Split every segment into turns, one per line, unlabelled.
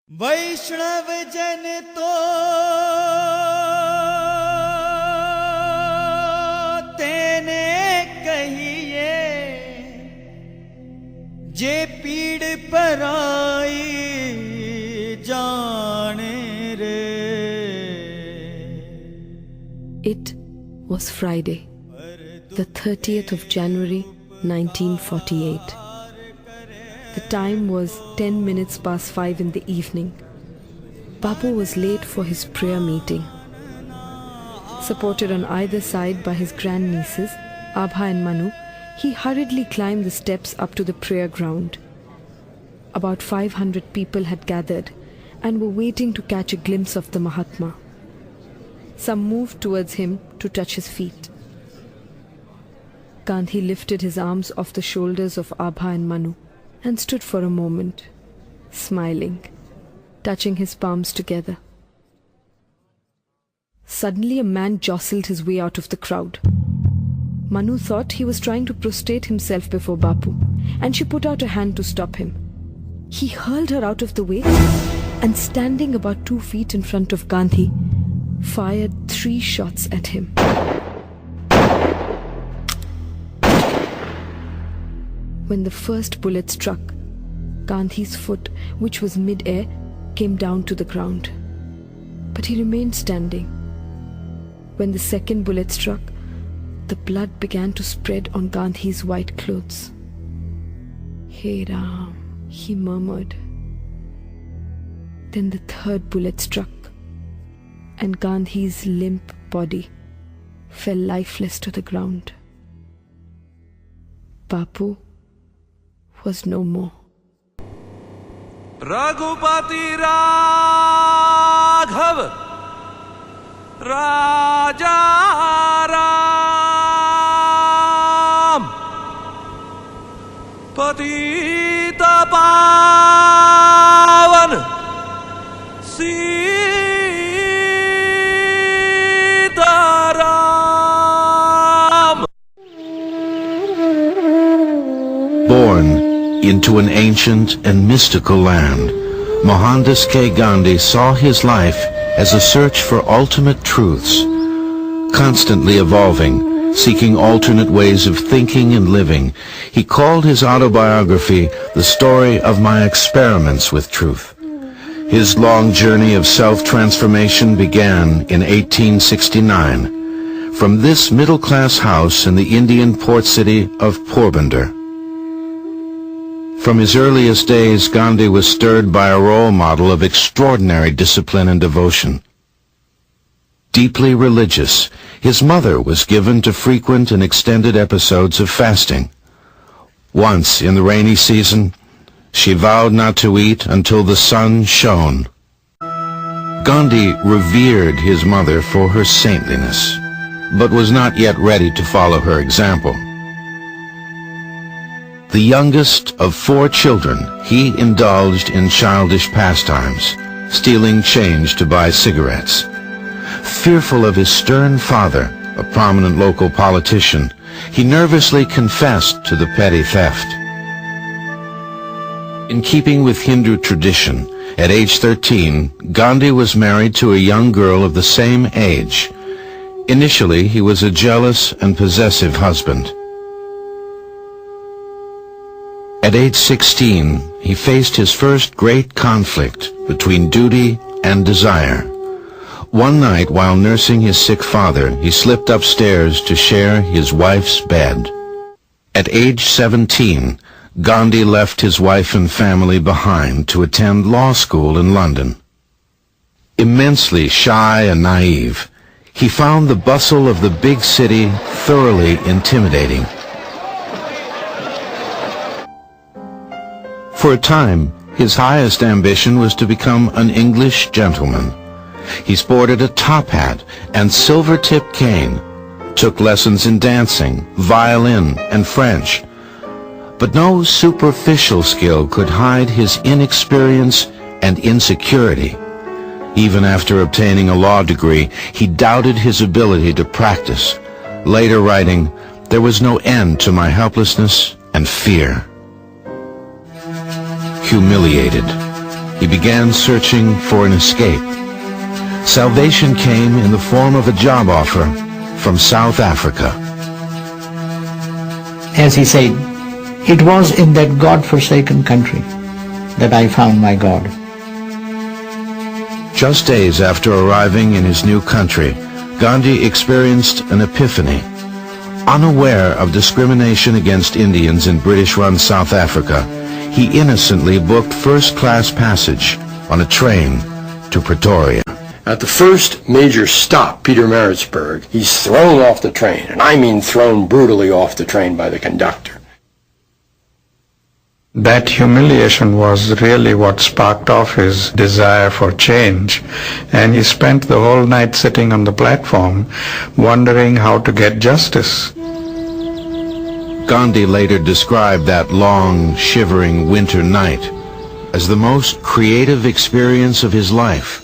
वैष्णव जन तो तेने कहिए जे पीड़ पराई जाने रे.
It was Friday, the 30th of January 1948. The time was 10 minutes past 5 in the evening. Bapu was late for his prayer meeting. Supported on either side by his grandnieces, Abha and Manu, he hurriedly climbed the steps up to the prayer ground. About 500 people had gathered and were waiting to catch a glimpse of the Mahatma. Some moved towards him to touch his feet. Gandhi lifted his arms off the shoulders of Abha and Manu and stood for a moment, smiling, touching his palms together. Suddenly a man jostled his way out of the crowd. Manu thought he was trying to prostrate himself before Bapu, and she put out a hand to stop him. He hurled her out of the way and, standing about 2 feet in front of Gandhi, fired 3 shots at him. When the first bullet struck, Gandhi's foot, which was mid-air, came down to the ground. But he remained standing. When the second bullet struck, the blood began to spread on Gandhi's white clothes. "Hey Ram," he murmured. Then the third bullet struck, and Gandhi's limp body fell lifeless to the ground. Bapu was no more.
Raghupati Raghav राजा राम पतित पावन Sitaram.
Born into an ancient and mystical land, Mohandas K. Gandhi saw his life as a search for ultimate truths, constantly evolving, seeking alternate ways of thinking and living. He called his autobiography The Story of My Experiments with Truth. His long journey of self-transformation began in 1869 from this middle-class house in the Indian port city of Porbandar. From his earliest days, Gandhi was stirred by a role model of extraordinary discipline and devotion. Deeply religious, his mother was given to frequent and extended episodes of fasting. Once, in the rainy season, she vowed not to eat until the sun shone. Gandhi revered his mother for her saintliness, but was not yet ready to follow her example. The youngest of 4 children, he indulged in childish pastimes, stealing change to buy cigarettes. Fearful of his stern father, a prominent local politician, he nervously confessed to the petty theft. In keeping with Hindu tradition, at age 13, Gandhi was married to a young girl of the same age. Initially, he was a jealous and possessive husband. At age 16, he faced his first great conflict between duty and desire. One night, while nursing his sick father, he slipped upstairs to share his wife's bed. At age 17, Gandhi left his wife and family behind to attend law school in London. Immensely shy and naive, he found the bustle of the big city thoroughly intimidating. For a time, his highest ambition was to become an English gentleman. He sported a top hat and silver-tipped cane, took lessons in dancing, violin, and French. But no superficial skill could hide his inexperience and insecurity. Even after obtaining a law degree, he doubted his ability to practice, later writing, "There was no end to my helplessness and fear." Humiliated, he began searching for an escape. Salvation came in the form of a job offer from South Africa.
As he said, it was in that God-forsaken country that I found my God.
Just days after arriving in his new country, Gandhi experienced an epiphany. Unaware of discrimination against Indians in British-run South Africa, he innocently booked first-class passage on a train to Pretoria.
At the first major stop, Pietermaritzburg, he's thrown off the train, and I mean thrown brutally off the train by the conductor.
That humiliation was really what sparked off his desire for change, and he spent the whole night sitting on the platform, wondering how to get justice.
Gandhi later described that long, shivering winter night as the most creative experience of his life.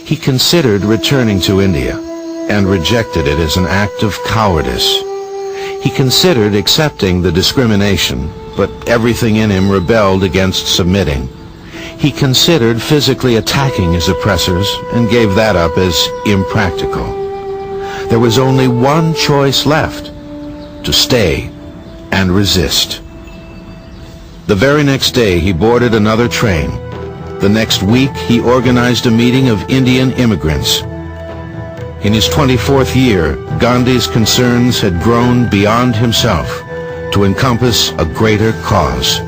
He considered returning to India and rejected it as an act of cowardice. He considered accepting the discrimination, but everything in him rebelled against submitting. He considered physically attacking his oppressors and gave that up as impractical. There was only one choice left: to stay and resist. The very next day he boarded another train. The next week he organized a meeting of Indian immigrants. In his 24th year, Gandhi's concerns had grown beyond himself to encompass a greater cause.